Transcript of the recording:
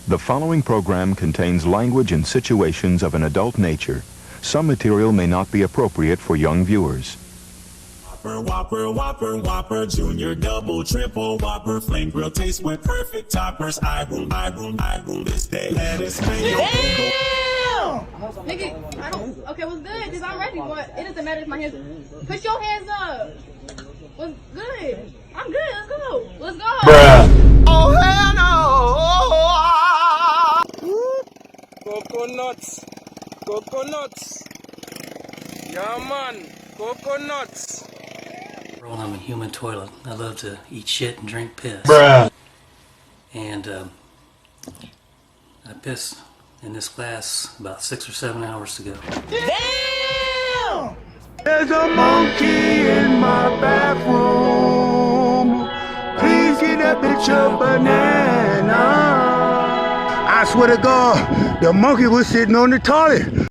The following program contains language and situations of an adult nature. Some material may not be appropriate for young viewers. Whopper, Whopper, Whopper, Whopper, Junior, Double, Triple, Whopper, Flame Grill taste with perfect toppers. I rule this day. Lettuce, mayo, Damn! Nigga, I don't. Okay, what's good? Because I'm ready, but it doesn't matter if my hands. Put your hands up. What's good? I'm good. Let's go. Let's go. Bruh. Oh hell no! Coconuts, coconuts. Yeah man, coconuts. Well, I'm a human toilet. I love to eat shit and drink piss. Bruh. And I pissed in this class about 6 or 7 hours ago. Damn! There's a monkey in my bathroom. Please get that bitch a banana. I swear to God, the monkey was sitting on the toilet.